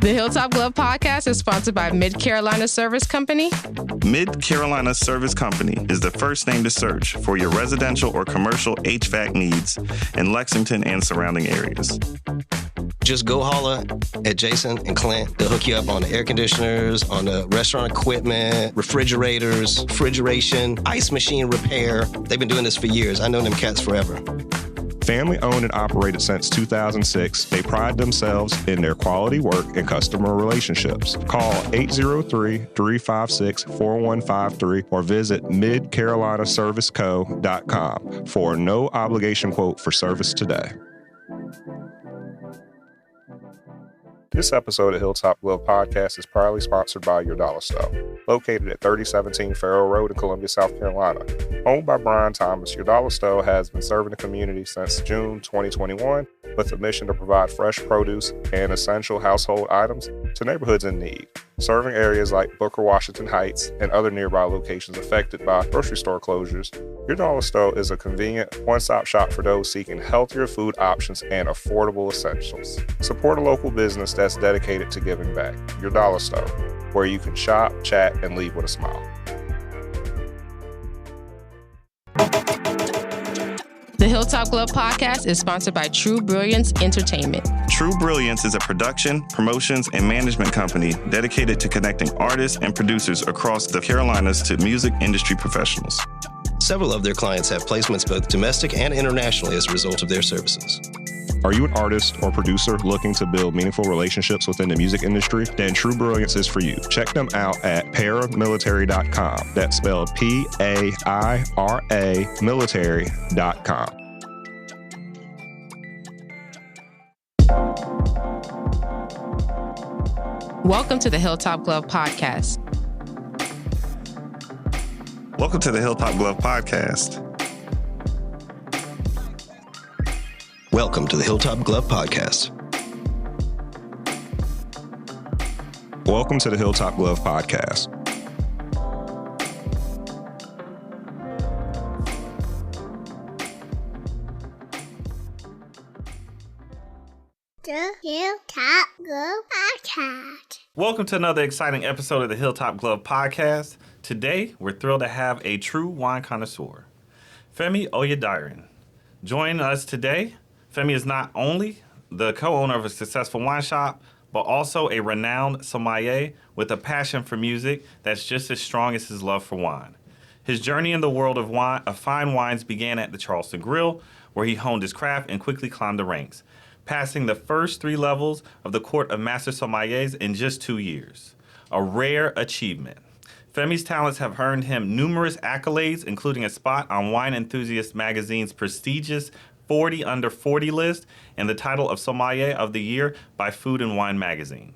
The Hilltop Glove Podcast is sponsored by Mid-Carolina Service Company. Mid-Carolina Service Company is the first name to search for your residential or commercial HVAC needs in Lexington and surrounding areas. Just go holler at Jason and Clint. They'll hook you up on the air conditioners, on the restaurant equipment, refrigerators, refrigeration, ice machine repair. They've been doing this for years. I know them cats forever. Family owned and operated since 2006, they pride themselves in their quality work and customer relationships. Call 803-356-4153 or visit midcarolinaserviceco.com for a no obligation quote for service today. This episode of Hilltop Glove Podcast is proudly sponsored by Your Dollar Store. Located at 3017 Farrell Road in Columbia, South Carolina. Owned by Brian Thomas, Your Dollar Store has been serving the community since June 2021 with a mission to provide fresh produce and essential household items to neighborhoods in need, serving areas like Booker, Washington Heights, and other nearby locations affected by grocery store closures. Your Dollar Store is a convenient one-stop shop for those seeking healthier food options and affordable essentials. Support a local business that's dedicated to giving back. Your Dollar Store, where you can shop, chat, and leave with a smile. The Hilltop Glove Podcast is sponsored by True Brilliance Entertainment. True Brilliance is a production, promotions, and management company dedicated to connecting artists and producers across the Carolinas to music industry professionals. Several of their clients have placements both domestic and internationally as a result of their services. Are you an artist or producer looking to build meaningful relationships within the music industry? Then True Brilliance is for you. Check them out at paramilitary.com. That's spelled P-A-I-R-A military.com. Welcome to the Hilltop Glove Podcast. Welcome to the Hilltop Glove Podcast. Welcome to the Hilltop Glove Podcast. Welcome to the Hilltop Glove Podcast. The Hilltop Glove Podcast. Welcome to another exciting episode of the Hilltop Glove Podcast. Today, we're thrilled to have a true wine connoisseur, Femi Oyediran. Joining us today, Femi is not only the co-owner of a successful wine shop, but also a renowned sommelier with a passion for music that's just as strong as his love for wine. His journey in the world of fine wines began at the Charleston Grill, where he honed his craft and quickly climbed the ranks, passing the first 3 levels of the Court of Master Sommeliers in just 2 years. A rare achievement. Femi's talents have earned him numerous accolades, including a spot on Wine Enthusiast Magazine's prestigious 40 Under 40 list and the title of Sommelier of the Year by Food and Wine Magazine.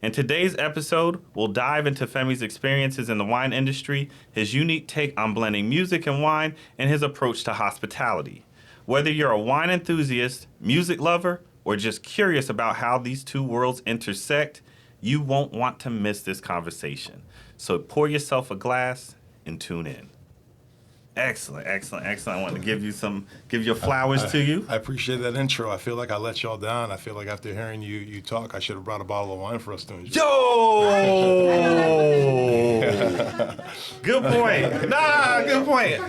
In today's episode, we'll dive into Femi's experiences in the wine industry, his unique take on blending music and wine, and his approach to hospitality. Whether you're a wine enthusiast, music lover, or just curious about how these two worlds intersect, you won't want to miss this conversation. So pour yourself a glass and tune in. Excellent. I want to give your flowers to you. I appreciate that intro. I feel like I let y'all down. I feel like after hearing you talk, I should have brought a bottle of wine for us to enjoy. Good point. Good point.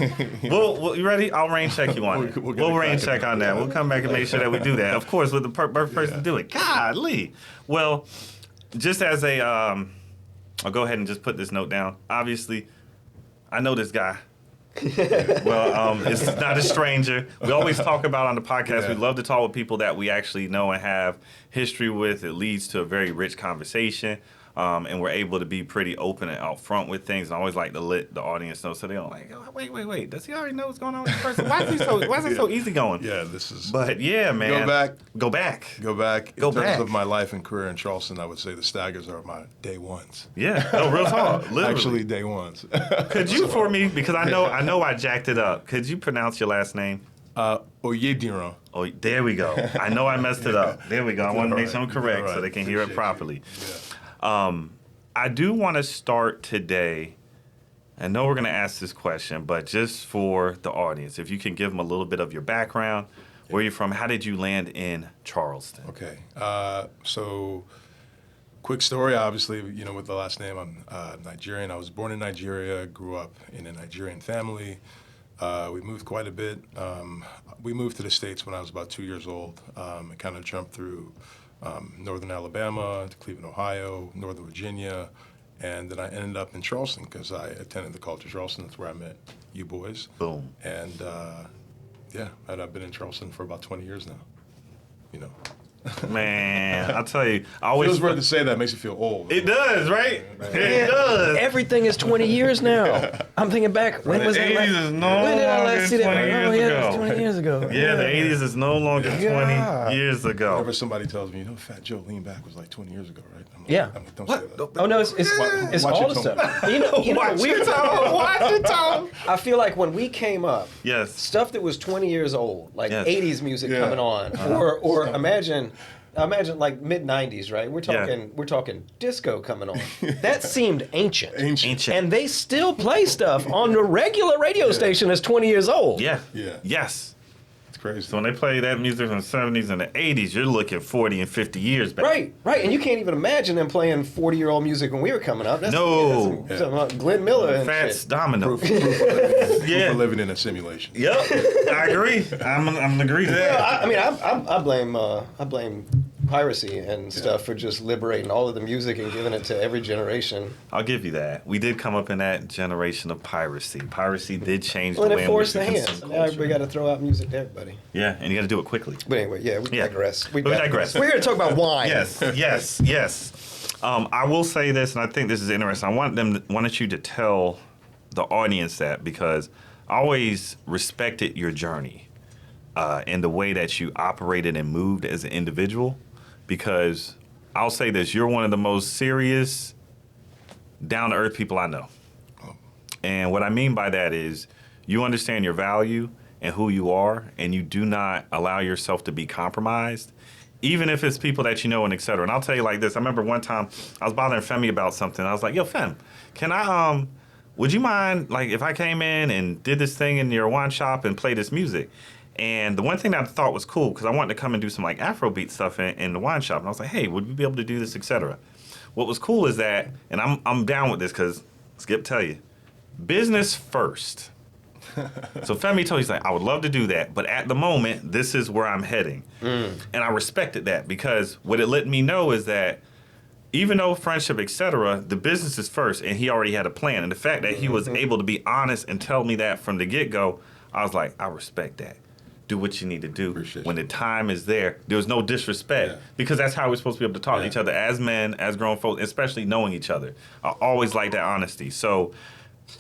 You ready? I'll rain check you on it. We'll rain check on that. We'll come back and make sure that we do that. Of course, with the perfect person to do it. Golly. Well, just as I'll go ahead and just put this note down. Obviously, I know this guy. It's not a stranger. We always talk about on the podcast, we love to talk with people that we actually know and have history with. It leads to a very rich conversation. And we're able to be pretty open and out front with things. And I always like to let the audience know so they don't like, oh, wait. Does he already know what's going on with this person? Why is it so easy going? Yeah, this is... But yeah, man. Go back. In terms of my life and career in Charleston, I would say the Staggers are my day ones. Yeah. No, real talk. Literally. Actually, day ones. Could you, for me, because I know I jacked it up, could you pronounce your last name? Oyediran. Oh, there we go. I know I messed it up. There we go. I want to make something correct so they can hear it properly. Yeah. I do want to start today. I know we're going to ask this question, but just for the audience, if you can give them a little bit of your background, where you're from, how did you land in Charleston? Okay. So Quick story, obviously, with the last name, I'm Nigerian. I was born in Nigeria, grew up in a Nigerian family. We moved quite a bit. We moved to the States when I was about 2 years old. I kind of jumped through northern Alabama to Cleveland, Ohio, northern Virginia, and then I ended up in Charleston because I attended the College of Charleston. That's where I met you boys. Boom. And I've been in Charleston for about 20 years now. Man, I'll tell you, I always feels weird to say that. Makes you feel old. It does, right? It does. Everything is 20 years now. I'm thinking back. When was that? 80s is no when did I longer last see that? 20 years Oh, yeah, ago. it was 20 years ago. Yeah, the 80s is no longer 20 years ago. Whenever somebody tells me, Fat Joe Lean Back was like 20 years ago, right? I'm like, Yeah. Don't say that. Oh no, it's Watch all your the tone. stuff. Watch your tone. Watch your tone. I feel like when we came up, Yes. stuff that was 20 years old, like Yes. 80s music Yeah. coming on, or imagine like mid 90s, right? We're talking disco coming on. That seemed ancient. Ancient. And they still play stuff on the regular radio station that's 20 years old. Yeah. Yeah. Yes. It's crazy. So when they play that music from the 70s and the 80s, you're looking 40 and 50 years back. Right. And you can't even imagine them playing 40-year-old music when we were coming up. No. That's some Glenn Miller and Fats shit. Domino. Proof Yeah. of living in a simulation. Yep. I agree. I'm agree to that. I blame piracy and stuff for just liberating all of the music and giving it to every generation. I'll give you that. We did come up in that generation of piracy. Piracy did change Well, the it way in which forced we the hands. consume So now culture. we got to throw out music to everybody. Yeah, and you got to do it quickly. But anyway, we digress. We digress. We're here to talk about wine. Yes. I will say this, and I think this is interesting. I wanted you to tell the audience that because I always respected your journey and the way that you operated and moved as an individual. Because I'll say this, you're one of the most serious, down-to-earth people I know. And what I mean by that is you understand your value and who you are, and you do not allow yourself to be compromised, even if it's people that you know and et cetera. And I'll tell you like this. I remember one time I was bothering Femi about something. I was like, yo, Fem, can I, would you mind, like, if I came in and did this thing in your wine shop and play this music? And the one thing that I thought was cool, because I wanted to come and do some like Afrobeat stuff in the wine shop. And I was like, hey, would we be able to do this, et cetera? What was cool is that, and I'm down with this because Skip tell you, business first. So Femi told me, he's like, I would love to do that, but at the moment, this is where I'm heading. And I respected that because what it let me know is that even though friendship, et cetera, the business is first, and he already had a plan. And the fact that he was able to be honest and tell me that from the get-go, I was like, I respect that. Do what you need to do. When the time is there, there was no disrespect because that's how we're supposed to be able to talk to each other as men, as grown folks, especially knowing each other. I always like that honesty. So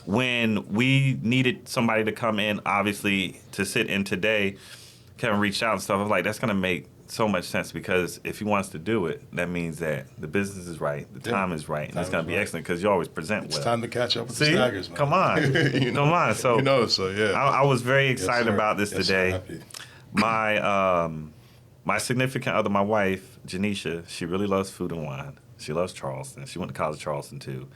when we needed somebody to come in, obviously, to sit in today, Kevin reached out and stuff. I was like, that's going to make so much sense because if he wants to do it, that means that the business is right, the time is right, and it's going to be excellent because you always present well. It's time to catch up with the Staggers, man. Come on. Come on. So, I was very excited about this today. My significant other, my wife, Janisha, she really loves food and wine. She loves Charleston. She went to college in Charleston, too.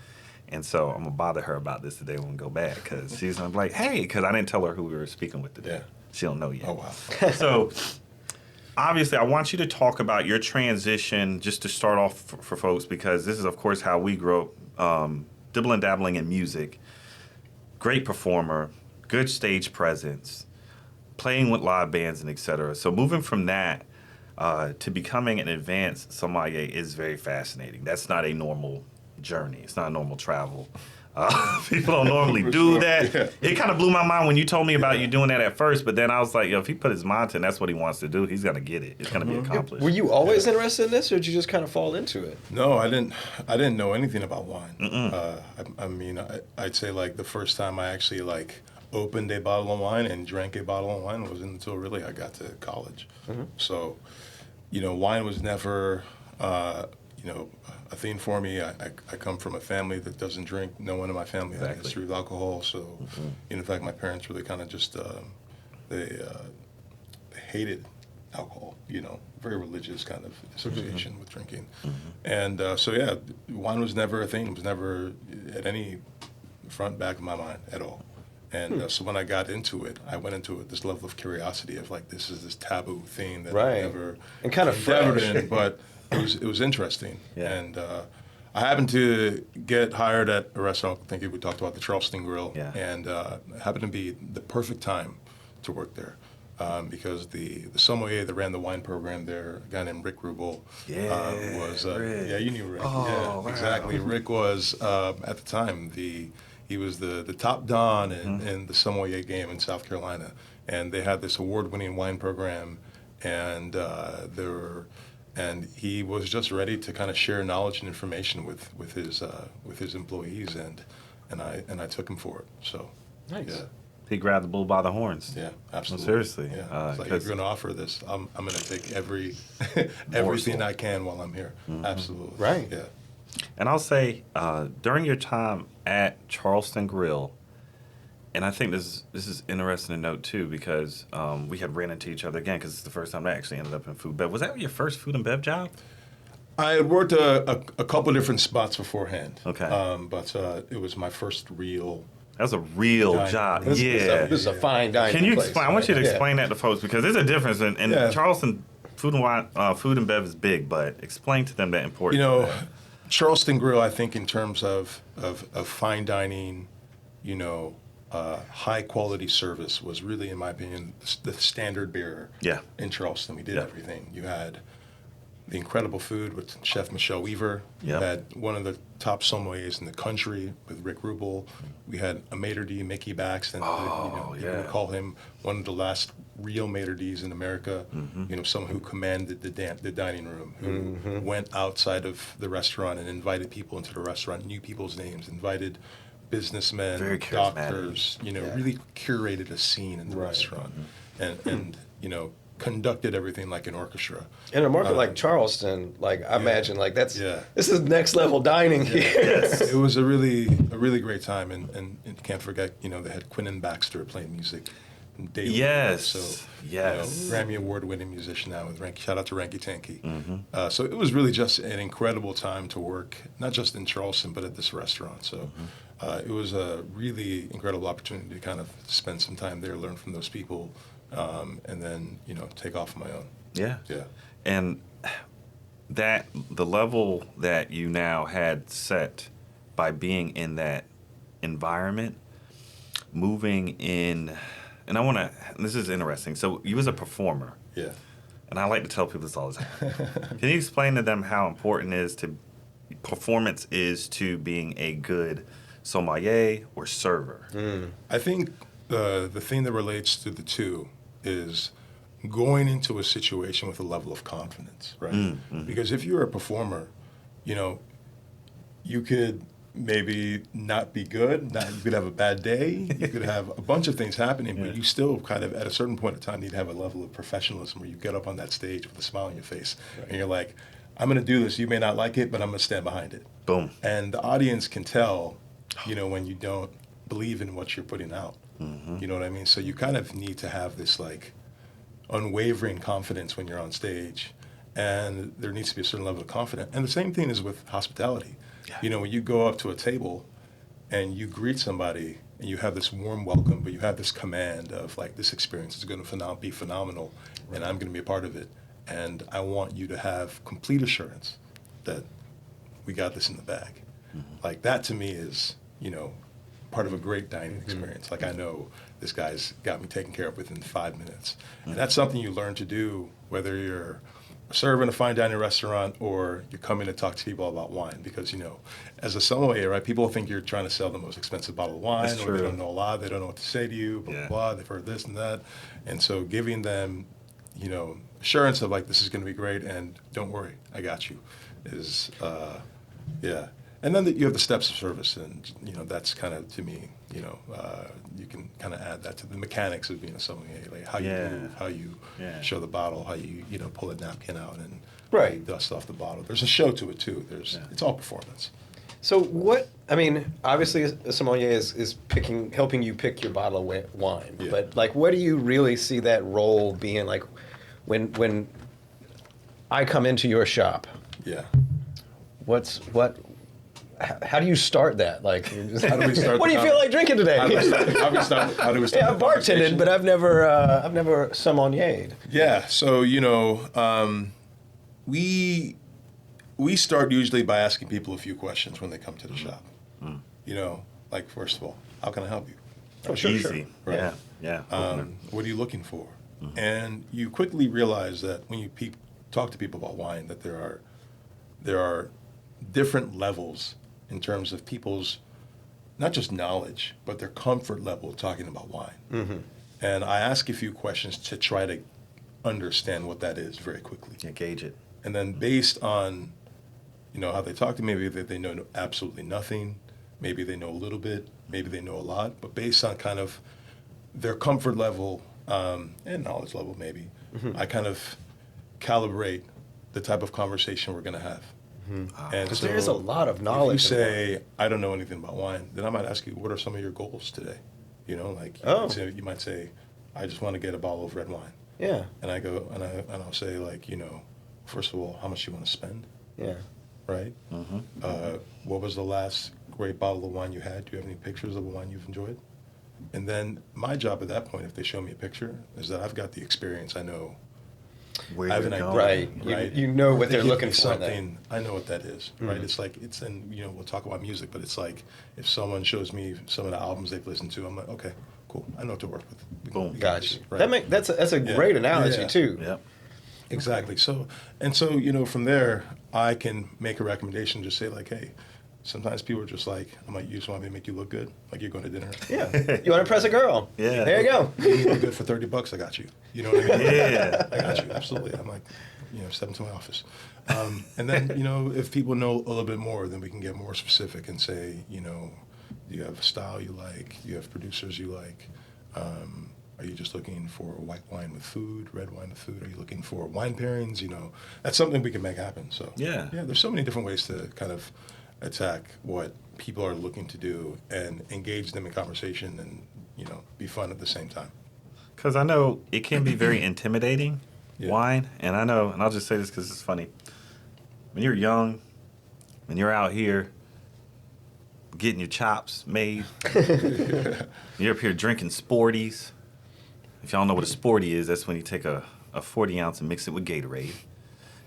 And so I'm going to bother her about this today when we go back because she's going to be like, hey, because I didn't tell her who we were speaking with today. She don't know yet. Oh, wow. So obviously, I want you to talk about your transition just to start off for folks because this is, of course, how we grew up, dibbling dabbling in music, great performer, good stage presence, playing with live bands and et cetera. So moving from that to becoming an advanced sommelier is very fascinating. That's not a normal journey. It's not a normal travel. People don't normally do that. It kind of blew my mind when you told me about you doing that at first, but then I was like, yo, if he put his mind to it and that's what he wants to do, he's going to get it. It's going to be accomplished. Were you always interested in this, or did you just kind of fall into it? No, I didn't know anything about wine. I mean, I'd say like the first time I actually like opened a bottle of wine and drank a bottle of wine wasn't until really I got to college. So, wine was never, a thing for me. I come from a family that doesn't drink. No one in my family had a history of alcohol. So, in fact, my parents really kind of just, they hated alcohol, very religious kind of association with drinking. And wine was never a thing. It was never at any front, back of my mind at all. And so when I got into it, I went into it this level of curiosity of like, this is this taboo thing that Right. I've never And kind of endeavored fresh. in, but it was interesting. Yeah. And I happened to get hired at a restaurant. I think we talked about the Charleston Grill, Yeah. and it happened to be the perfect time to work there. Because the sommelier that ran the wine program there, a guy named Rick Rubel, was Rick. yeah, you knew Rick. Oh, yeah, wow. exactly. Rick was at the time he was the top don in the sommelier game in South Carolina, and they had this award-winning wine program, and and he was just ready to kind of share knowledge and information with his employees, and I took him for it. So Nice. yeah. He grabbed the bull by the horns. Yeah, absolutely. seriously. Yeah. It's like, if 'cause- you're going to offer this, I'm going to take everything I can while I'm here. Absolutely. Right. Yeah. And I'll say, during your time at Charleston Grill, and I think this is interesting to note too, because we had ran into each other again, because it's the first time I actually ended up in food bev. Was that your first food and bev job? I had worked a couple different spots beforehand. Okay. But it was my first real. That was a real Dining. job. This is a fine dining Can you place, explain? I want you to right? explain that to folks, because there's a difference. In Yeah. Charleston, food and wine, food and bev is big, but explain to them that importance. You know, of that. Charleston Grill, I think in terms of fine dining, high quality service was really, in my opinion, the standard bearer. Yeah. In Charleston, we did Yeah. everything. You had the incredible food with Chef Michelle Weaver. Yeah. You had one of the top sommeliers in the country with Rick Rubel. We had a maitre d', Mickey Baxton. Oh, You yeah. would call him one of the last real maitre d's in America. Mm-hmm. Someone who commanded the dining room, who went outside of the restaurant and invited people into the restaurant, knew people's names, invited businessmen, Very charismatic. doctors, really curated a scene in the restaurant, and conducted everything like an orchestra. In a market like Charleston, like I imagine, like this is next level dining here. It was a really great time, and you can't forget, they had Quinnen Baxter playing music daily. Yes. So, Yes. Grammy award-winning musician now with shout out to Ranky Tanky. So it was really just an incredible time to work, not just in Charleston, but at this restaurant. So it was a really incredible opportunity to kind of spend some time there, learn from those people, and then, take off on my own. Yeah. Yeah. And that the level that you now had set by being in that environment, moving in, and this is interesting. So you was a performer. Yeah. And I like to tell people this all the time. Can you explain to them how important performance is to being a good sommelier or server? I think the thing that relates to the two is going into a situation with a level of confidence, right? Because if you're a performer, you could maybe not be good, you could have a bad day, you could have a bunch of things happening, but you still kind of, at a certain point in time, need to have a level of professionalism where you get up on that stage with a smile on your face, and you're like, I'm going to do this. You may not like it, but I'm going to stand behind it. Boom. And the audience can tell, when you don't believe in what you're putting out. You know what I mean? So you kind of need to have this like unwavering confidence when you're on stage, and there needs to be a certain level of confidence. And the same thing is with hospitality. Yeah. When you go up to a table and you greet somebody and you have this warm welcome, but you have this command of like, this experience is going to be phenomenal, and I'm going to be a part of it. And I want you to have complete assurance that we got this in the bag. Like that to me is, part of a great dining experience. Like I know this guy's got me taken care of within 5 minutes. And that's something you learn to do, whether you're a server in a fine dining restaurant or you're coming to talk to people about wine. Because, as a sommelier, right, people think you're trying to sell the most expensive bottle of wine, That's or true. they don't know a lot, they don't know what to say to you, blah, blah, blah, they've heard this and that. And so giving them, assurance of like, this is going to be great, and don't worry, I got you, is, And then you have the steps of service, and that's kind of, to me, you can kind of add that to the mechanics of being a sommelier, like how you move, how you show the bottle, how you pull a napkin out and how you dust off the bottle. There's a show to it too. It's all performance. So obviously a sommelier is helping you pick your bottle of wine, but like, what do you really see that role being like when I come into your shop? Yeah. how do you start that? Like, How do we start? what do you feel like drinking today? How do we start? How do we start Yeah, I've bartended, but I've never sommeliered. Yeah. So we start usually by asking people a few questions when they come to the shop. Like, first of all, how can I help you? Oh, sure, Easy. sure. Right. Yeah. What are you looking for? And you quickly realize that when you talk to people about wine, that there are different levels in terms of people's not just knowledge, but their comfort level talking about wine. Mm-hmm. And I ask a few questions to try to understand what that is very quickly. Yeah, gauge it. And then based on, how they talk to me, maybe they know absolutely nothing, maybe they know a little bit, maybe they know a lot, but based on kind of their comfort level and knowledge level maybe, I kind of calibrate the type of conversation we're going to have. And Because so there is a lot of knowledge. if you say, I don't know anything about wine, then I might ask you, what are some of your goals today? You might say, I just want to get a bottle of red wine. Yeah. And I go, and I'll say, like, first of all, how much do you want to spend? Yeah. Right? What was the last great bottle of wine you had? Do you have any pictures of a wine you've enjoyed? And then my job at that point, if they show me a picture, is that I've got the experience. I know Where I have you're an going. idea, Right. You know what They they're give looking me for. Something, I know what that is, right? It's like, we'll talk about music, but it's like, if someone shows me some of the albums they've listened to, I'm like, okay, cool. I know what to work with. Boom. Gotcha. Right. That's a great analogy Yeah. too. Yep. Exactly. So from there, I can make a recommendation, just say like, hey, sometimes people are just like, I'm like, you just want me to make you look good? Like you're going to dinner? Yeah. You want to impress a girl? Yeah. There you go. You look good for $30, I got you. You know what I mean? Yeah. I got you, absolutely. I'm like, step into my office. And then, if people know a little bit more, then we can get more specific and say, do you have a style you like? Do you have producers you like? Are you just looking for white wine with food, red wine with food? Are you looking for wine pairings? That's something we can make happen. So Yeah. there's so many different ways to kind of attack what people are looking to do and engage them in conversation and, be fun at the same time. Because I know it can be very intimidating, Yeah. wine. And I know, and I'll just say this because it's funny. When you're young, when you're out here getting your chops made, you're up here drinking Sporties. If y'all know what a Sporty is, that's when you take a 40 ounce and mix it with Gatorade.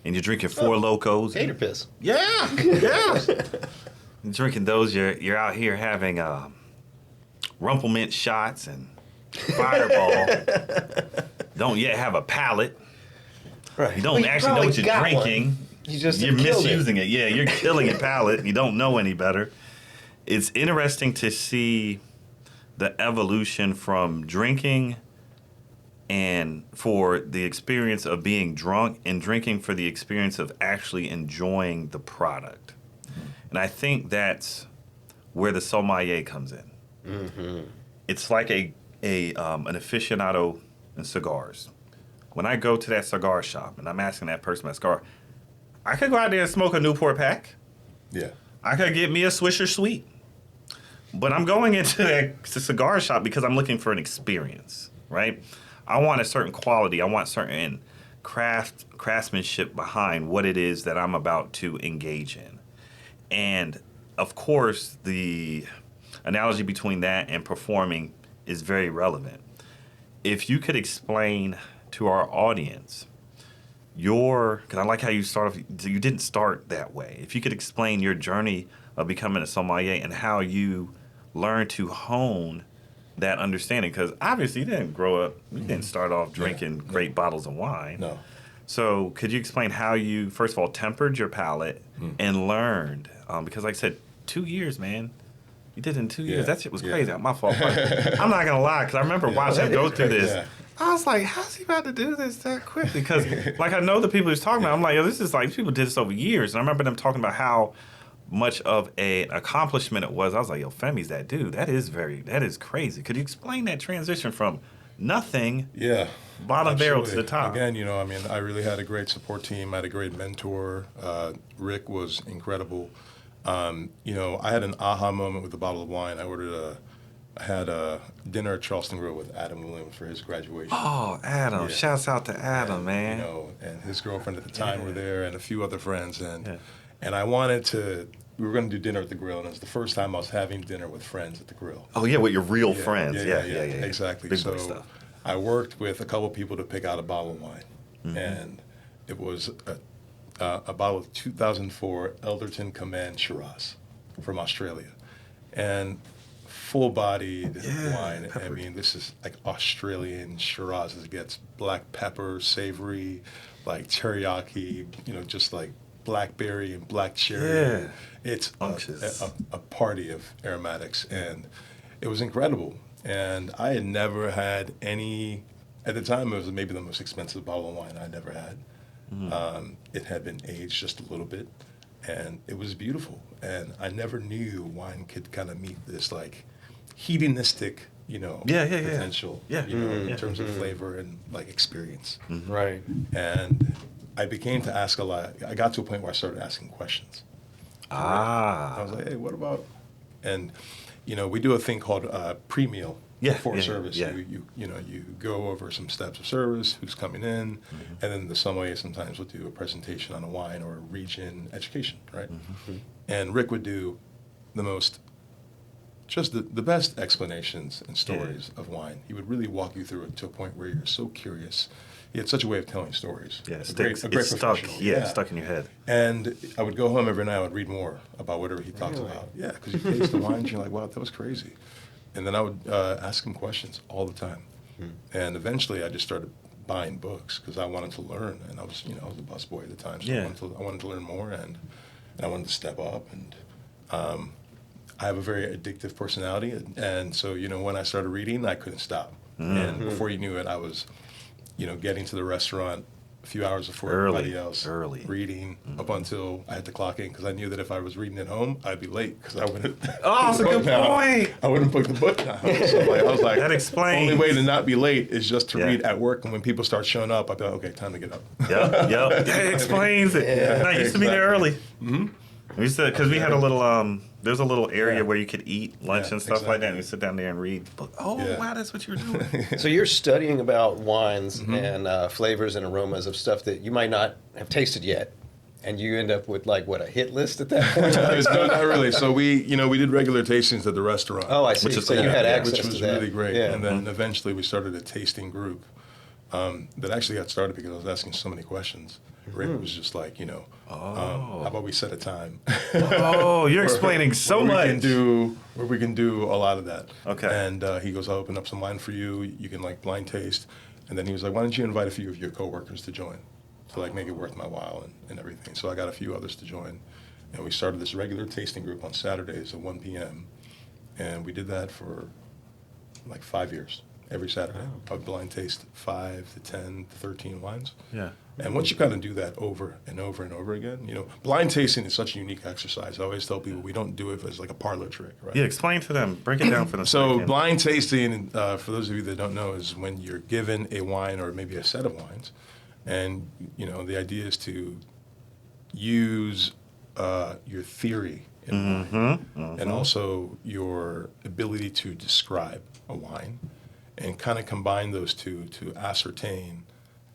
And you're drinking Four Locos. Gator piss. Yeah. You're drinking those. You're out here having Rumplemint shots and Fireball. Don't yet have a palate. Right. You don't actually know what you're drinking. You're misusing it. Yeah, you're killing your palate. You don't know any better. It's interesting to see the evolution from drinking and for the experience of being drunk and drinking for the experience of actually enjoying the product. And I think that's where the sommelier comes in. Mm-hmm. It's like an aficionado in cigars. When I go to that cigar shop and I'm asking that person about cigar, I could go out there and smoke a Newport pack. Yeah. I could get me a Swisher Sweet. But I'm going into that cigar shop because I'm looking for an experience, right? I want a certain quality. I want certain craftsmanship behind what it is that I'm about to engage in. And, of course, the analogy between that and performing is very relevant. If you could explain to our audience because I like how you start off, you didn't start that way. If you could explain your journey of becoming a sommelier and how you learned to hone that understanding, because obviously you didn't grow up, you didn't start off drinking great bottles of wine. No. So could you explain how you, first of all, tempered your palate and learned? Because like I said, 2 years, man. You did it in 2 years. Yeah. That shit was crazy. My fault. I'm not going to lie, because I remember watching him go through this. Yeah. I was like, how's he about to do this that quickly? Because, like, I know the people he's talking about. I'm like, this is like, people did this over years. And I remember them talking about how much of an accomplishment it was. I was like, yo, Femi's that dude. That is crazy. Could you explain that transition from nothing, bottom barrel to the top? Again, I really had a great support team. I had a great mentor. Rick was incredible. I had an aha moment with a bottle of wine. I had a dinner at Charleston Grill with Adam Williams for his graduation. Oh, Adam. Yeah. Shouts out to Adam, man. And his girlfriend at the time were there and a few other friends. And I wanted to we were going to do dinner at the grill, and it was the first time I was having dinner with friends at the grill. Oh yeah, with your real friends. Yeah. Exactly. Big boy so stuff. I worked with a couple people to pick out a bottle of wine, and it was a bottle of 2004 Elderton Command Shiraz from Australia, and full-bodied wine. I mean, this is like Australian Shiraz as it gets. Black pepper, savory, like teriyaki, just like blackberry and black cherry. Yeah. It's a party of aromatics, and it was incredible. And I had never had any, at the time it was maybe the most expensive bottle of wine I'd ever had. It had been aged just a little bit, and it was beautiful. And I never knew wine could kind of meet this like hedonistic, potential, in terms of flavor and like experience. Right. And I began to ask a lot. I got to a point where I started asking questions. I was like, hey, what about, and we do a thing called pre-meal before service. Yeah. You go over some steps of service, who's coming in, and then the sommelier sometimes will do a presentation on a wine or a region education, right? And Rick would do the best explanations and stories of wine. He would really walk you through it to a point where you're so curious. He had such a way of telling stories. Yeah, a great stuck. professional. Stuck in your head. And I would go home every night. I would read more about whatever he talked about. Yeah, because you taste the wine and you're like, wow, that was crazy. And then I would ask him questions all the time. And eventually I just started buying books because I wanted to learn. And I was, I was a busboy at the time, so I wanted to learn more, and I wanted to step up. And I have a very addictive personality, and so when I started reading, I couldn't stop. And before you knew it, I was, getting to the restaurant a few hours before everybody else, reading up until I had to clock in, because I knew that if I was reading at home, I'd be late because I wouldn't. Oh, that's a good point. I wouldn't put the book down. So I was like, that explains. The only way to not be late is just to read at work, and when people start showing up, I'd be like, okay, time to get up. Yep. That explains it. I used to be there early. We used to, because we had a little, there's a little area where you could eat lunch and stuff like that, and we sit down there and read. Wow, that's what you're doing. So you're studying about wines and flavors and aromas of stuff that you might not have tasted yet, and you end up with like a hit list at that point? No, not really. So we did regular tastings at the restaurant. Oh, I see. So you had access to that. Which was really great. Yeah. And then eventually we started a tasting group that actually got started because I was asking so many questions. Rick was just like, how about we set a time? You're explaining so much. Where we can do a lot of that. Okay. And he goes, I'll open up some wine for you. You can like blind taste. And then he was like, why don't you invite a few of your coworkers to join to like make it worth my while and everything. So I got a few others to join. And we started this regular tasting group on Saturdays at 1 p.m. And we did that for like 5 years. Every Saturday, I would blind taste 5 to 10 to 13 wines. Yeah. And once you kind of do that over and over and over again, blind tasting is such a unique exercise. I always tell people we don't do it as like a parlor trick, right? Yeah, explain to them. Break it down for them. So blind tasting, for those of you that don't know, is when you're given a wine or maybe a set of wines, and the idea is to use your theory in wine, and also your ability to describe a wine, and kind of combine those two to ascertain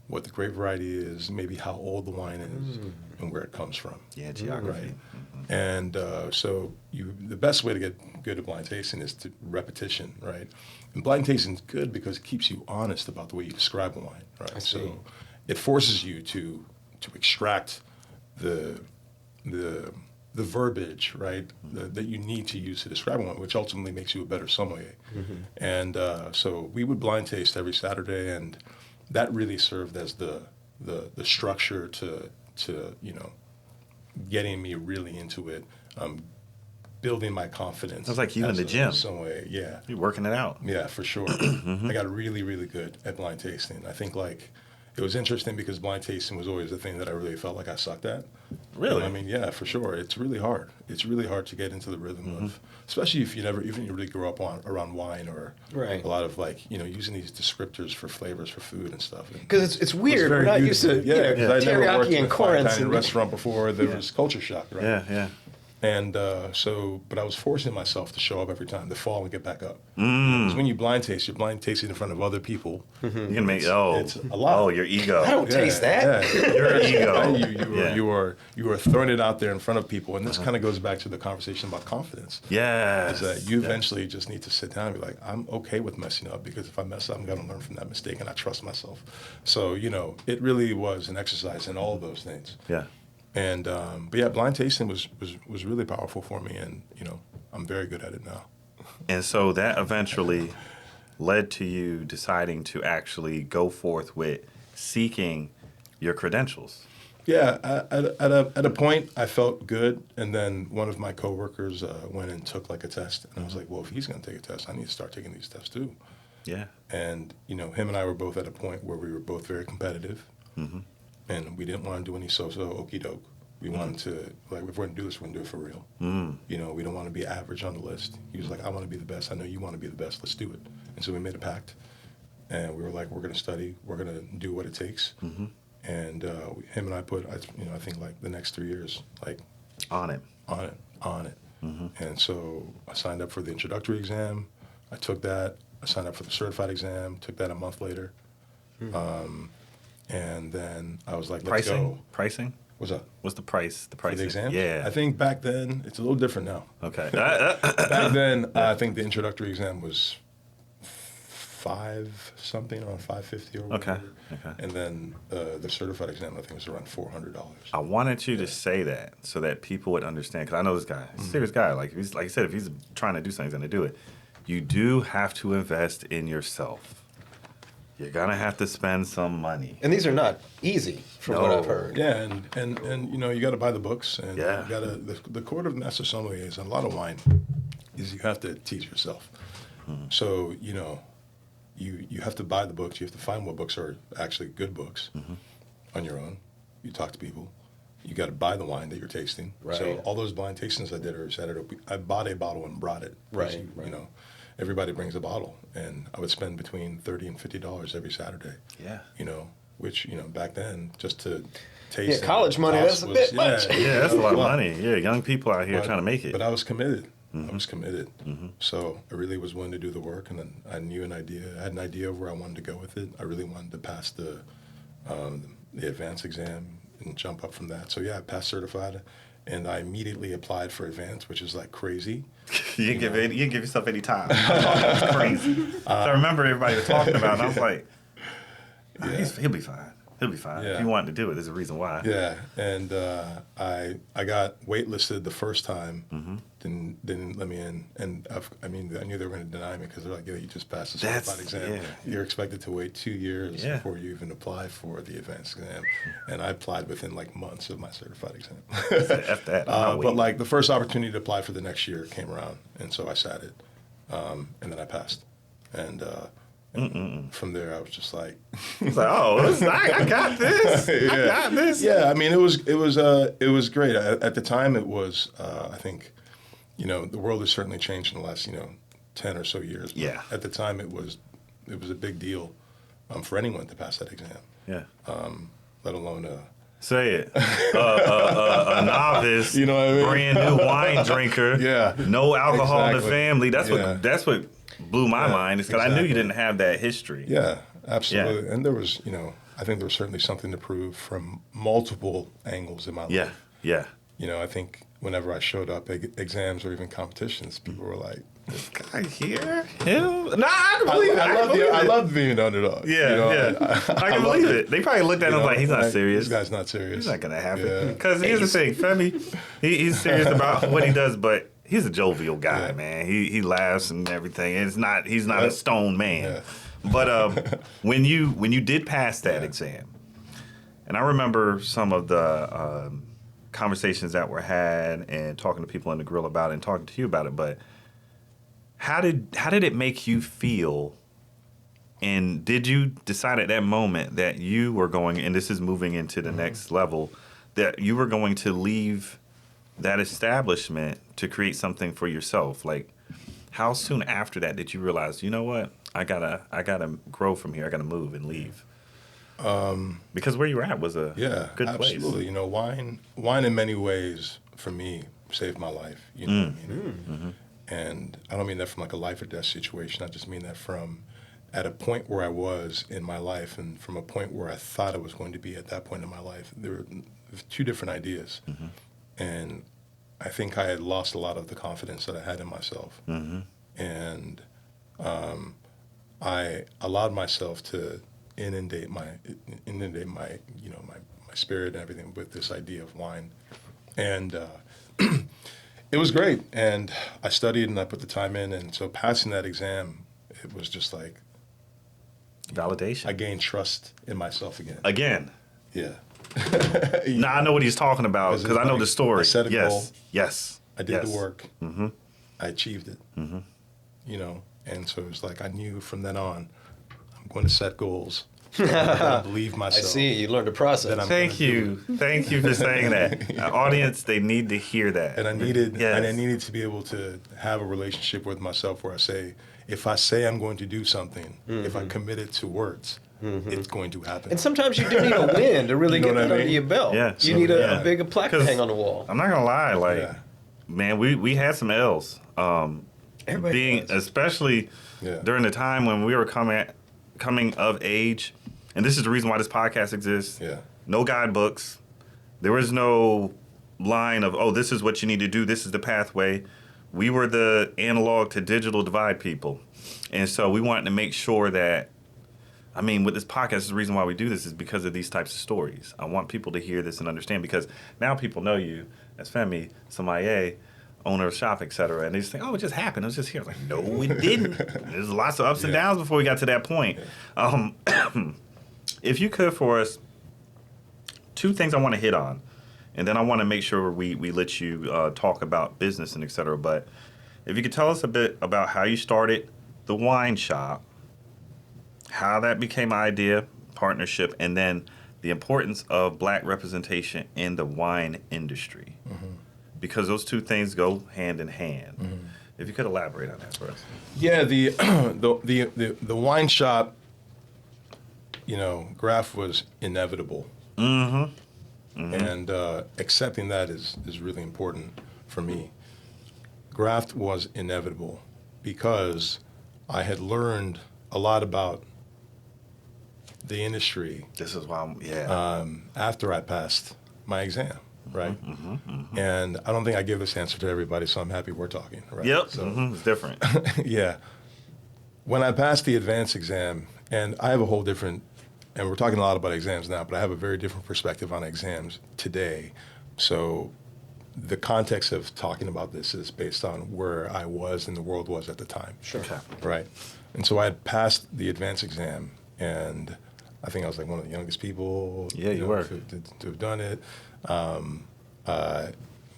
what the grape variety is, maybe how old the wine is, and where it comes from. Yeah, geography. Right? And so the best way to get good at blind tasting is to repetition, right? And blind tasting is good because it keeps you honest about the way you describe a wine, right? So it forces you to extract the verbiage, right, that you need to use to describe one, which ultimately makes you a better sommelier. And so we would blind taste every Saturday, and that really served as the structure to getting me really into it, building my confidence. Sounds like you in the gym. Some way, yeah. You're working it out. Yeah, for sure. I got really, really good at blind tasting. I think it was interesting because blind tasting was always the thing that I really felt like I sucked at. Really? I mean, yeah, for sure. It's really hard. It's really hard to get into the rhythm of, especially if you really grew up around wine or a lot of using these descriptors for flavors for food and stuff. Because it's weird. We're not used to I never worked teriyaki in and a fine currants dining restaurant before. There was culture shock, right? Yeah. And but I was forcing myself to show up every time, to fall and get back up. Because when you blind taste, you're blind tasting in front of other people. You can make it's a lot. Oh, your ego. I don't taste that. Yeah. Your ego. You are throwing it out there in front of people, and this kind of goes back to the conversation about confidence. Yes. Is that you eventually just need to sit down and be like, I'm okay with messing up, because if I mess up, I'm going to learn from that mistake, and I trust myself. So, it really was an exercise in all of those things. Yeah. And but yeah, blind tasting was really powerful for me, and I'm very good at it now. And so that eventually led to you deciding to actually go forth with seeking your credentials. Yeah, at a point I felt good, and then one of my coworkers went and took like a test, and I was like, well, if he's going to take a test, I need to start taking these tests too. Yeah. And him and I were both at a point where we were both very competitive. Mm-hmm. And we didn't want to do any so-so okey-doke. We wanted to, like, if we're going to do this, we're going to do it for real. Mm. We don't want to be average on the list. He was like, I want to be the best. I know you want to be the best. Let's do it. And so we made a pact. And we were like, we're going to study. We're going to do what it takes. Mm-hmm. And him and I put, I think, like, the next 3 years, like... On it. Mm-hmm. And so I signed up for the introductory exam. I took that. I signed up for the certified exam. Took that a month later. And then I was like, let's go. Pricing? What's up? What's the price? The price for the exam? Yeah. I think back then, it's a little different now. Okay. Back then, I think the introductory exam was $5-something or $550 or whatever. Okay. And then the certified exam, I think, was around $400. I wanted you to say that so that people would understand, because I know this guy. He's a serious guy. Like you said, if he's trying to do something, he's going to do it. You do have to invest in yourself. You're going to have to spend some money. And these are not easy, from what I've heard. Yeah, and you got to buy the books, and you Yeah. got to the Court of Master Sommeliers, and a lot of wine is you have to teach yourself. So you have to buy the books. You have to find what books are actually good books on your own. You talk to people. You got to buy the wine that you're tasting. Right. So all those blind tastings I did are set it up. I bought a bottle and brought it. Right. Everybody brings a bottle, and I would spend between $30 and $50 every Saturday. Yeah. Which back then, just to taste. Yeah, college money, that's a bit much. Yeah, that's a lot of money. Yeah, young people out here trying to make it. But I was committed. I was committed. So I really was willing to do the work, and then I had an idea of where I wanted to go with it. I really wanted to pass the advanced exam and jump up from that. So yeah, I passed certified, and I immediately applied for advanced, which is like crazy. You can give yourself any time. It's crazy. So I remember everybody was talking about it, and I was like, he'll be fine. He'll be fine. Yeah. If you wanted to do it, there's a reason why. Yeah, and I got waitlisted the first time, didn't let me in, and I knew they were going to deny me because they're like, you just passed the certified exam. Yeah. You're expected to wait 2 years before you even apply for the advanced exam, and I applied within like months of my certified exam. F that. But like the first opportunity to apply for the next year came around, and so I sat it, and then I passed, and from there I was just like, It's like, I got this. Yeah. I got this. Yeah, I mean, it was great. At the time, it was, I think, the world has certainly changed in the last, 10 or so years. But Yeah. At the time, it was a big deal for anyone to pass that exam. Yeah. Let alone Say it. A novice, You know what I mean? brand new wine drinker. Yeah. No alcohol in the Exactly. family. That's Yeah. what blew my mind. Is because I knew you exactly. didn't have that history. Yeah, absolutely. And there was, I think there was certainly something to prove from multiple angles in my life. Yeah. Yeah. I think whenever I showed up at exams or even competitions, people were like, This guy here? Him? Nah, I can believe it. I love being an underdog. Yeah. I can believe it. They probably looked at him like, he's not serious. This guy's not serious. He's not going to happen. Yeah. Because here's the thing, Femi, he's serious about what he does, but he's a jovial guy, man. He laughs and everything. He's not a stone man. Yeah. But when you did pass that exam, and I remember some of the conversations that were had and talking to people in the grill about it and talking to you about it, but how did it make you feel? And did you decide at that moment that you were going, and this is moving into the next level, that you were going to leave that establishment to create something for yourself? Like, how soon after that did you realize, you know what, I gotta grow from here. I gotta move and leave. Because where you were at was a good place. Absolutely. Wine in many ways for me saved my life. You know what I mean? And I don't mean that from like a life or death situation. I just mean that from at a point where I was in my life and from a point where I thought I was going to be at that point in my life. There were two different ideas. And I think I had lost a lot of the confidence that I had in myself. And I allowed myself to inundate my my spirit and everything with this idea of wine. And it was great. And I studied and I put the time in. And so passing that exam, it was just like validation. I gained trust in myself again. Yeah. Now I know what he's talking about because I know the story. I set a goal. Yes. I did the work. I achieved it. You know, and so it was like I knew from then on, I'm going to set goals. I believe myself. I see. You learned a process. Thank you for saying that. Audience, they need to hear that. And I needed to be able to have a relationship with myself where I say, if I say I'm going to do something, if I commit it to words, it's going to happen. And sometimes you do need a win to really get that under your belt. Yeah. You need a bigger plaque to hang on the wall. I'm not gonna lie, man, we had some L's. Especially during the time when we were coming of age, and this is the reason why this podcast exists. No guidebooks. There was no line of, oh, this is what you need to do. This is the pathway. We were the analog to digital divide people. And so we wanted to make sure that, I mean, with this podcast, the reason why we do this is because of these types of stories. I want people to hear this and understand, because now people know you as Femi, Sommelier, owner of shop, etc. And they just think, oh, it just happened. It was just here. I was like, no, it didn't. There's lots of ups and downs before we got to that point. If you could, for us, two things I want to hit on, and then I want to make sure we let you talk about business and etc. But if you could tell us a bit about how you started the wine shop, how that became an idea, partnership, and then the importance of Black representation in the wine industry. Because those two things go hand in hand. If you could elaborate on that for us. Yeah, the wine shop, you know, Graft was inevitable. And accepting that is really important for me. Graft was inevitable because I had learned a lot about the industry. This is why after I passed my exam. Right? And I don't think I give this answer to everybody, so I'm happy we're talking. Right? Yep, So, it's different. Yeah. When I passed the advanced exam, and I have a whole different, and we're talking a lot about exams now, but I have a very different perspective on exams today. So the context of talking about this is based on where I was and the world was at the time. Sure. Okay. Right? And so I had passed the advanced exam, and I think I was like one of the youngest people you were. to have done it.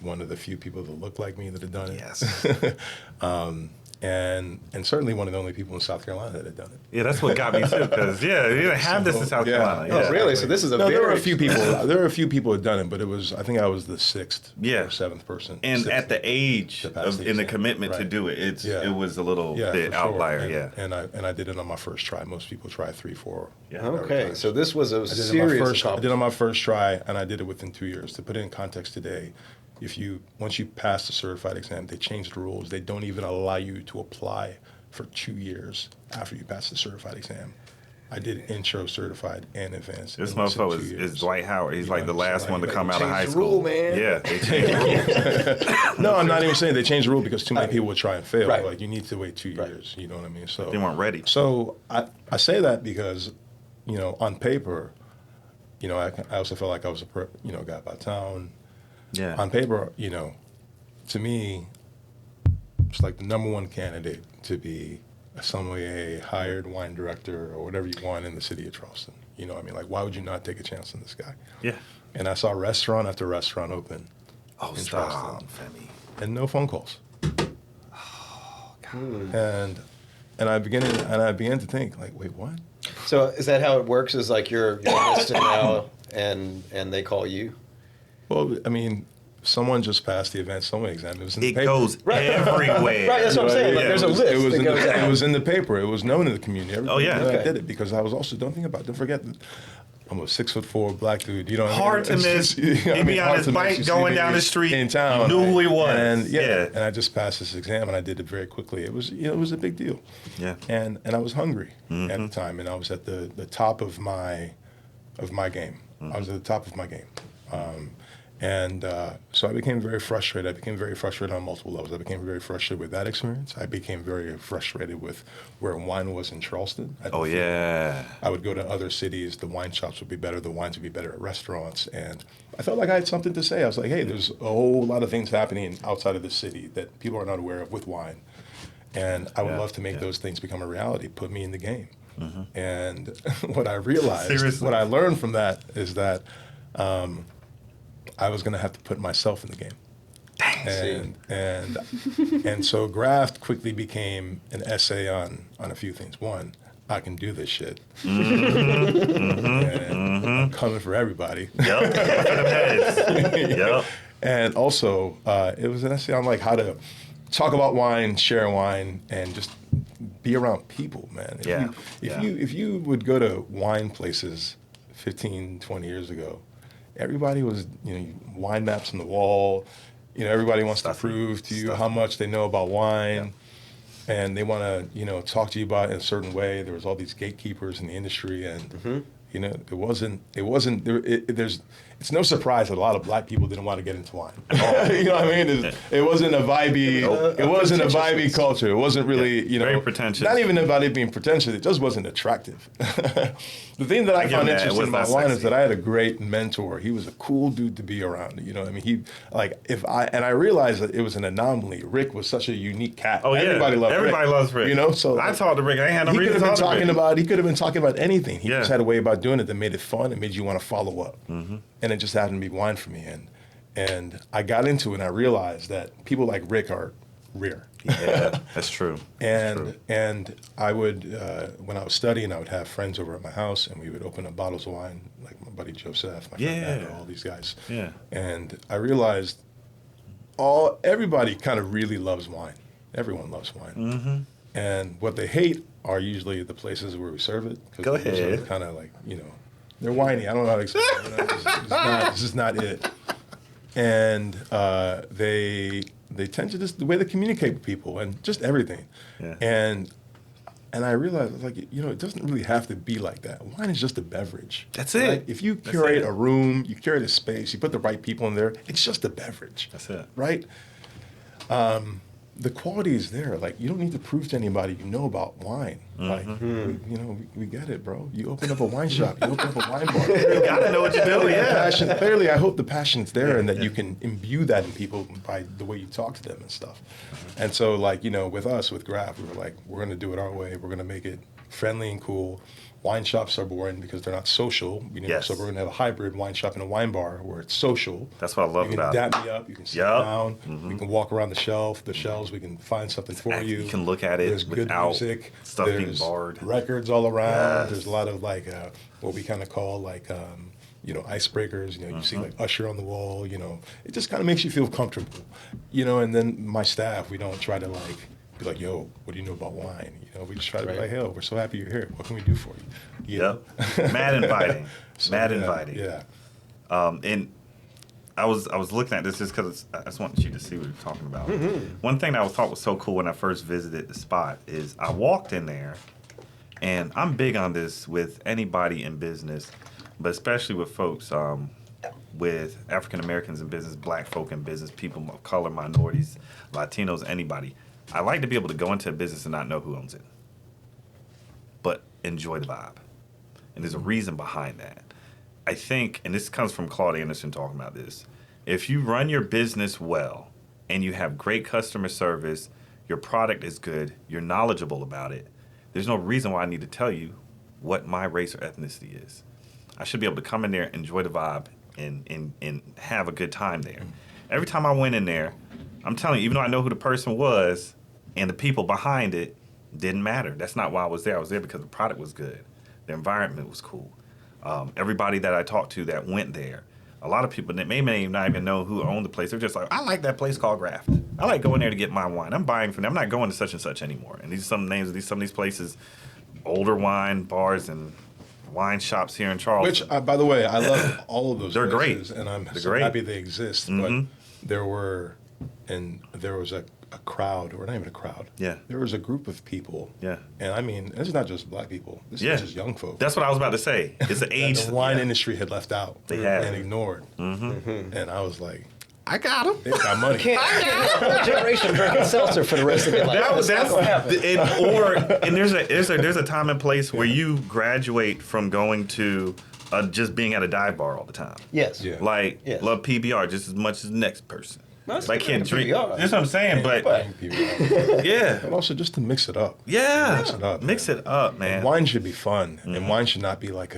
One of the few people that looked like me that had done it. Yes. And certainly one of the only people in South Carolina that had done it. Yeah, that's what got me too, because we didn't have this in South Carolina. Oh, really? So this is there were a few people. There were a few people who had done it, but I think I was the sixth or seventh person. And at the age in the commitment to do it, it was a little bit outlier. And I did it on my first try. Most people try 3, 4. Yeah. Okay, so this was a serious I did it on my first try, and I did it within 2 years. To put it in context today, once you pass the certified exam, they changed the rules. They don't even allow you to apply for 2 years after you pass the certified exam. I did intro, certified, and advanced. This motherfucker is Dwight Howard. He's like the last one to come out of high school. Rule, man. Yeah, they changed the rule. No, I'm not even saying they changed the rule because too many people would try and fail. Right. Like, you need to wait 2 years. You know what I mean? So they weren't ready. So I say that because, on paper, I also felt like I was a guy about town. Yeah. On paper, to me, it's like the number one candidate to be a sommelier, hired wine director, or whatever you want in the city of Charleston. You know what I mean? Like, why would you not take a chance on this guy? Yeah. And I saw restaurant after restaurant open in Charleston. Femi. And no phone calls. Oh, God. And I began to think, like, wait, what? So is that how it works? Is like you're listed now, and they call you? Well, I mean, someone just passed the advanced sommelier exam. It was in the paper. Goes everywhere. Right, that's what I'm saying. Like, there's a list. It was in the paper. It was known in the community. Everybody I did it because I was also, don't forget, I'm a 6'4" black dude. You know what Hard I mean? to miss. He'd be on his bike going down the street in town. You knew who he was. And and I just passed this exam, and I did it very quickly. It was it was a big deal. Yeah. And I was hungry at the time, and I was at the top of my game. I was at the top of my game. So I became very frustrated. I became very frustrated on multiple levels. I became very frustrated with that experience. I became very frustrated with where wine was in Charleston. I would go to other cities. The wine shops would be better. The wines would be better at restaurants. And I felt like I had something to say. I was like, hey, there's a whole lot of things happening outside of the city that people are not aware of with wine. And I would love to make those things become a reality, put me in the game. And what I realized, what I learned from that is that I was going to have to put myself in the game. And so Graft quickly became an essay on a few things. One, I can do this shit. And I'm coming for everybody. And also, it was an essay on like how to talk about wine, share wine, and just be around people, man. If you would go to wine places 15, 20 years ago, everybody was, wine maps on the wall. Everybody wants to prove to you how much they know about wine, and they want to, talk to you about it in a certain way. There was all these gatekeepers in the industry, and it's no surprise that a lot of black people didn't want to get into wine. You know what I mean? It wasn't a vibey culture. It wasn't really, very pretentious. Not even about it being pretentious. It just wasn't attractive. The thing that I found interesting about wine is that I had a great mentor. He was a cool dude to be around. I realized that it was an anomaly. Rick was such a unique cat. Everybody loves Rick. So I talked to Rick. I ain't had no reason to talk to Rick. He could have been talking about anything. He just had a way about doing it that made it fun and made you want to follow up. And it just happened to be wine for me. And I got into it and I realized that people like Rick are rare. Yeah, that's true. And I would, when I was studying, I would have friends over at my house and we would open up bottles of wine, like my buddy Joseph, my friend Matt, all these guys. Yeah. And I realized everybody kind of really loves wine. Everyone loves wine. And what they hate are usually the places where we serve it. Go ahead. Kind of like, they're whiny. I don't know how to explain it. This is not it. And they tend to just the way they communicate with people and just everything. Yeah. And I realized, it doesn't really have to be like that. Wine is just a beverage. That's it. Right? If you curate a room, you curate a space, you put the right people in there, it's just a beverage. That's it. Right? The quality is there. You don't need to prove to anybody you know about wine. We get it, bro. You open up a wine shop. You open up a wine bar. You gotta know what you're doing. Clearly, I hope the passion's there and that you can imbue that in people by the way you talk to them and stuff. And so, with us, with Graft, we were like, we're going to do it our way. We're going to make it friendly and cool. Wine shops are boring because they're not social. So we're going to have a hybrid wine shop and a wine bar where it's social. That's what I love about it. You can dap me up. You can sit down. We can walk around the shelves. We can find something for you. You can look at it. There's good music. Stuff being barred. Records all around. Yes. There's a lot of what we kind of call icebreakers. You see Usher on the wall. It just kind of makes you feel comfortable. And then my staff, we don't try to be like, yo, what do you know about wine? We just try to be like, hell, we're so happy you're here. What can we do for you? Mad inviting. Inviting. Yeah. And I was looking at this just because I just wanted you to see what you're talking about. One thing that I thought was so cool when I first visited the spot is I walked in there, and I'm big on this with anybody in business, but especially with folks with African Americans in business, black folk in business, people of color, minorities, Latinos, anybody. I like to be able to go into a business and not know who owns it, but enjoy the vibe. And there's a reason behind that. I think, and this comes from Claude Anderson talking about this, if you run your business well and you have great customer service, your product is good, you're knowledgeable about it, there's no reason why I need to tell you what my race or ethnicity is. I should be able to come in there, enjoy the vibe, and have a good time there. Every time I went in there, I'm telling you, even though I know who the person was and the people behind it, didn't matter. That's not why I was there. I was there because the product was good. The environment was cool. Everybody that I talked to that went there, a lot of people that may not even know who owned the place. They're just like, I like that place called Graft. I like going there to get my wine. I'm buying from them. I'm not going to such and such anymore. And these are some names of some of these places, older wine bars, and wine shops here in Charleston. Which, by the way, I love all of those. They're places, great. And I'm They're so great. happy they exist. But there was a crowd, or not even a crowd. Yeah. There was a group of people. Yeah. And I mean, this is not just black people. This is just young folks. That's what I was about to say. It's the age. The wine industry had left out. They had. And ignored. And I was like, I got them. they got money. Can't have a whole generation drinking seltzer for the rest of their life. That's not gonna happen. and there's a time and place where you graduate from going to just being at a dive bar all the time. Yes. Yeah. Like Yes. love PBR just as much as the next person. That's Like can't drink. PBR. That's what I'm saying. But yeah, And also just to mix it up. yeah, Mix it up. mix it up, man. Wine should be fun, and wine should not be like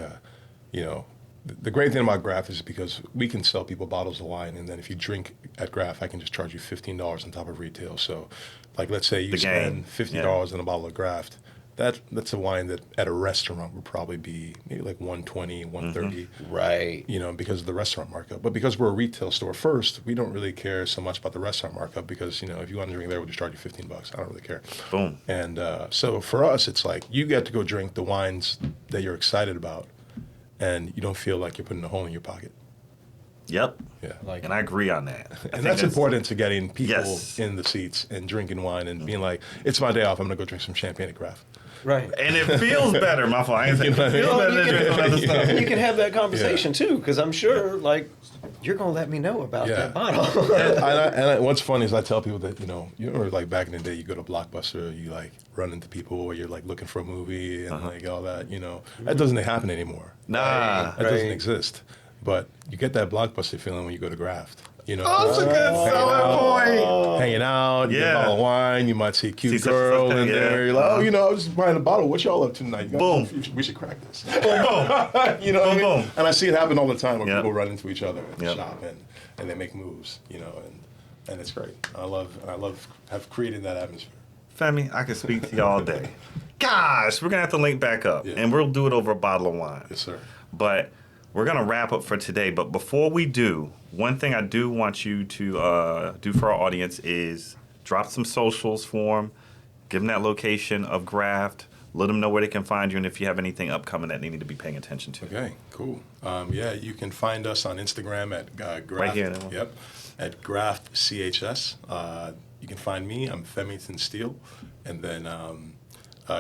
the great thing about Graft is because we can sell people bottles of wine, and then if you drink at Graft, I can just charge you $15 on top of retail. So, like, let's say you The game. spend $50 on a bottle of Graft. That's a wine that at a restaurant would probably be maybe like $120, $130. Right. Because of the restaurant markup. But because we're a retail store first, we don't really care so much about the restaurant markup because, if you want to drink there, we'll just charge you $15. I don't really care. Boom. And so for us, it's like you get to go drink the wines that you're excited about, and you don't feel like you're putting a hole in your pocket. Yep. Yeah. And I agree on that. I And think that's important to getting people Yes. in the seats and drinking wine and being like, it's my day off, I'm going to go drink some champagne at Graft. Right. And it feels better, my fault. I ain't saying it feels Well, better than drinking some other stuff. And you can have that conversation too, because I'm sure, like, you're gonna let me know about Yeah. that bottle. and what's funny is I tell people that, you remember like back in the day, you go to Blockbuster, you like run into people or you're like looking for a movie and like all that, that doesn't happen anymore. Nah. That doesn't exist. But you get that Blockbuster feeling when you go to Graft. Oh, that's a good selling point. Hanging out, you get a Yeah. bottle of wine, you might see a cute See such- girl something, in yeah. there. You're like, I was just buying a bottle. What y'all up to tonight? Boom. We should crack this. Boom, boom. You know what I mean? Boom. And I see it happen all the time when Yep. people run into each other at the Yep. shop and they make moves, and it's great. I love have created that atmosphere. Femi, I could speak to you all day. Gosh, we're going to have to link back up, Yeah. and we'll do it over a bottle of wine. Yes, sir. But we're going to wrap up for today. But before we do, one thing I do want you to do for our audience is drop some socials for them, give them that location of Graft, let them know where they can find you, and if you have anything upcoming that they need to be paying attention to. Okay, cool. You can find us on Instagram at Graft. Right here, that one. Yep, at Graft CHS. You can find me. I'm Femington Steele, and then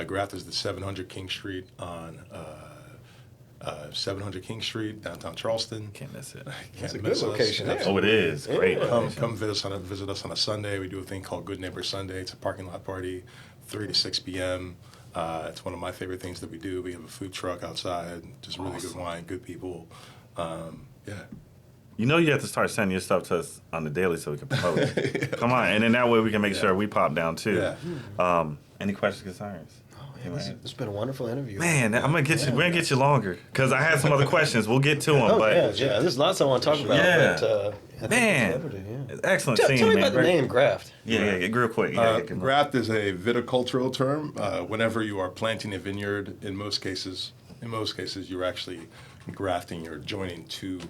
Graft is the 700 King Street on 700 King Street, downtown Charleston. Can't miss it. It's a good location. Yeah. Oh, it is. Great. Come visit us on a Sunday. We do a thing called Good Neighbor Sunday. It's a parking lot party, 3 to 6 p.m. It's one of my favorite things that we do. We have a food truck outside, just really good wine, good people. You know you have to start sending your stuff to us on the daily so we can promote it. Come on, and then that way we can make sure we pop down too. Yeah. Any questions, concerns? It's been a wonderful interview. Man, I'm gonna get you. We're gonna get you longer because I had some other questions. We'll get to them. Oh, but yeah. There's lots I want to talk about. Yeah. But, I think Man, we covered it, yeah. excellent Tell scene, me man. about the name Graft. Yeah, real quick. Graft is a viticultural term. Whenever you are planting a vineyard, in most cases, you're actually grafting. You're joining two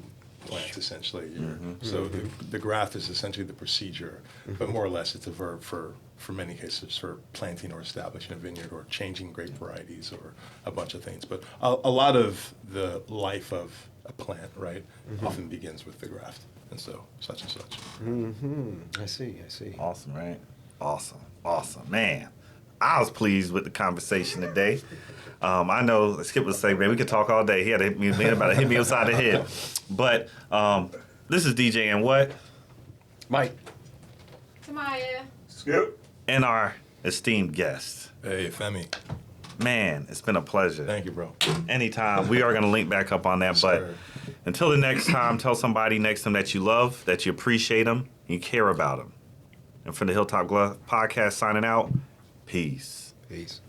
plants essentially. So the graft is essentially the procedure, but more or less it's a verb for many cases for planting or establishing a vineyard or changing grape varieties or a bunch of things. But a lot of the life of a plant, right, often begins with the graft, and so such and such. I see. Awesome, right? Awesome, man. I was pleased with the conversation today. I know Skip would say, man, we could talk all day. He had to hit me upside the head. But this is DJ and what? Mike. Tamaya. Skip. And our esteemed guest. Hey, Femi. Man, it's been a pleasure. Thank you, bro. Anytime. We are going to link back up on that. But Sir. until the next time, tell somebody next to them that you love, that you appreciate them, and you care about them. And for the Hilltop Glove Podcast signing out, peace. Peace.